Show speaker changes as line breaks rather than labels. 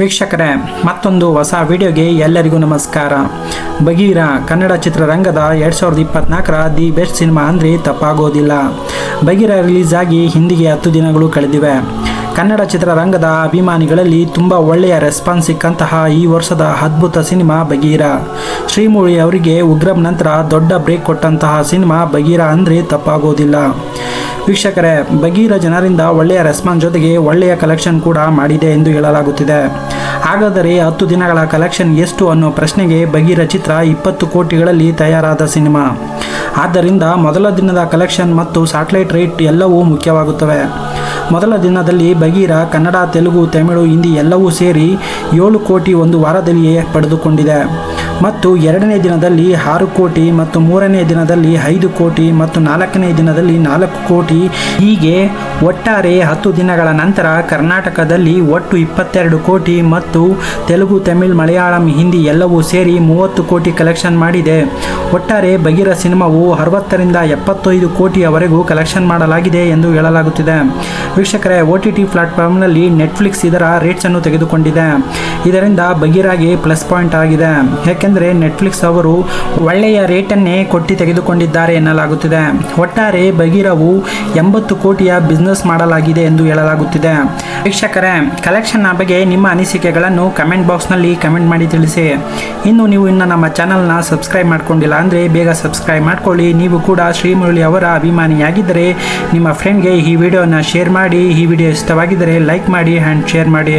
ವೀಕ್ಷಕರೇ, ಮತ್ತೊಂದು ಹೊಸ ವಿಡಿಯೋಗೆ ಎಲ್ಲರಿಗೂ ನಮಸ್ಕಾರ. ಬಗೀರ ಕನ್ನಡ ಚಿತ್ರರಂಗದ 2024ರ ದಿ ಬೆಸ್ಟ್ ಸಿನಿಮಾ ಅಂದರೆ ತಪ್ಪಾಗೋದಿಲ್ಲ. ಬಗೀರ ರಿಲೀಸ್ ಆಗಿ ಹಿಂದಿಗೆ 10 ದಿನಗಳು ಕಳೆದಿವೆ. ಕನ್ನಡ ಚಿತ್ರರಂಗದ ಅಭಿಮಾನಿಗಳಲ್ಲಿ ತುಂಬ ಒಳ್ಳೆಯ ರೆಸ್ಪಾನ್ಸ್ ಸಿಕ್ಕಂತಹ ಈ ವರ್ಷದ ಅದ್ಭುತ ಸಿನಿಮಾ ಬಗೀರ. ಶ್ರೀಮುರಳಿ ಅವರಿಗೆ ಉಗ್ರಂ ನಂತರ ದೊಡ್ಡ ಬ್ರೇಕ್ ಕೊಟ್ಟಂತಹ ಸಿನಿಮಾ ಬಗೀರ ಅಂದರೆ ತಪ್ಪಾಗೋದಿಲ್ಲ. ವೀಕ್ಷಕರೇ, ಬಗೀರ ಜನರಿಂದ ಒಳ್ಳೆಯ ರೆಸ್ಪಾನ್ಸ್ ಜೊತೆಗೆ ಒಳ್ಳೆಯ ಕಲೆಕ್ಷನ್ ಕೂಡ ಮಾಡಿದೆ ಎಂದು ಹೇಳಲಾಗುತ್ತಿದೆ. ಹಾಗಾದರೆ 10 ದಿನಗಳ ಕಲೆಕ್ಷನ್ ಎಷ್ಟು ಅನ್ನೋ ಪ್ರಶ್ನೆಗೆ ಬಗೀರ ಚಿತ್ರ 20 ಕೋಟಿಗಳಲ್ಲಿ ತಯಾರಾದ ಸಿನಿಮಾ. ಆದ್ದರಿಂದ ಮೊದಲ ದಿನದ ಕಲೆಕ್ಷನ್ ಮತ್ತು ಸ್ಯಾಟಲೈಟ್ ರೇಟ್ ಎಲ್ಲವೂ ಮುಖ್ಯವಾಗುತ್ತವೆ. ಮೊದಲ ದಿನದಲ್ಲಿ ಬಗೀರ ಕನ್ನಡ, ತೆಲುಗು, ತಮಿಳು, ಹಿಂದಿ ಎಲ್ಲವೂ ಸೇರಿ 7 ಕೋಟಿ ಒಂದು ವಾರದಲ್ಲಿಯೇ ಪಡೆದುಕೊಂಡಿದೆ. ಮತ್ತು 2ನೇ ದಿನದಲ್ಲಿ 6 ಕೋಟಿ ಮತ್ತು 3ನೇ ದಿನದಲ್ಲಿ 5 ಕೋಟಿ ಮತ್ತು 4ನೇ ದಿನದಲ್ಲಿ 4 ಕೋಟಿ. ಹೀಗೆ ಒಟ್ಟಾರೆ 10 ದಿನಗಳ ನಂತರ ಕರ್ನಾಟಕದಲ್ಲಿ ಒಟ್ಟು 22 ಕೋಟಿ ಮತ್ತು ತೆಲುಗು, ತಮಿಳು, ಮಲಯಾಳಂ, ಹಿಂದಿ ಎಲ್ಲವೂ ಸೇರಿ 30 ಕೋಟಿ ಕಲೆಕ್ಷನ್ ಮಾಡಿದೆ. ಒಟ್ಟಾರೆ ಬಗೀರ ಸಿನಿಮಾವು 60ರಿಂದ 75 ಕೋಟಿಯವರೆಗೂ ಕಲೆಕ್ಷನ್ ಮಾಡಲಾಗಿದೆ ಎಂದು ಹೇಳಲಾಗುತ್ತಿದೆ. ವೀಕ್ಷಕರೇ, OTT ಪ್ಲಾಟ್ಫಾರ್ಮ್ನಲ್ಲಿ ನೆಟ್ಫ್ಲಿಕ್ಸ್ ಇದರ ರೇಟ್ಸನ್ನು ತೆಗೆದುಕೊಂಡಿದೆ. ಇದರಿಂದ ಬಗೀರಾಗೆ ಪ್ಲಸ್ ಪಾಯಿಂಟ್ ಆಗಿದೆ. ಯಾಕೆಂದರೆ ನೆಟ್ಫ್ಲಿಕ್ಸ್ ಅವರು ಒಳ್ಳೆಯ ರೇಟನ್ನೇ ಕೊಟ್ಟು ತೆಗೆದುಕೊಂಡಿದ್ದಾರೆ ಎನ್ನಲಾಗುತ್ತಿದೆ. ಒಟ್ಟಾರೆ ಬಗೀರವು 80 ಕೋಟಿಯ ಬಿಸ್ನೆಸ್ ಮಾಡಲಾಗಿದೆ ಎಂದು ಹೇಳಲಾಗುತ್ತಿದೆ. ವೀಕ್ಷಕರೇ, ಕಲೆಕ್ಷನ್ನ ಬಗ್ಗೆ ನಿಮ್ಮ ಅನಿಸಿಕೆಗಳನ್ನು ಕಮೆಂಟ್ ಬಾಕ್ಸ್ನಲ್ಲಿ ಕಮೆಂಟ್ ಮಾಡಿ ತಿಳಿಸಿ. ನೀವು ನಮ್ಮ ಚಾನಲ್ನ ಸಬ್ಸ್ಕ್ರೈಬ್ ಮಾಡ್ಕೊಂಡಿಲ್ಲ ಅಂದರೆ ಬೇಗ ಸಬ್ಸ್ಕ್ರೈಬ್ ಮಾಡ್ಕೊಳ್ಳಿ. ನೀವು ಕೂಡ ಶ್ರೀಮುರಳಿ ಅವರ ಅಭಿಮಾನಿಯಾಗಿದ್ದರೆ ನಿಮ್ಮ ಫ್ರೆಂಡ್ಗೆ ಈ ವಿಡಿಯೋನ ಶೇರ್ ಮಾಡಿ. ಈ ವಿಡಿಯೋ ಇಷ್ಟವಾಗಿದ್ದರೆ ಲೈಕ್ ಮಾಡಿ ಆ್ಯಂಡ್ ಶೇರ್ ಮಾಡಿ.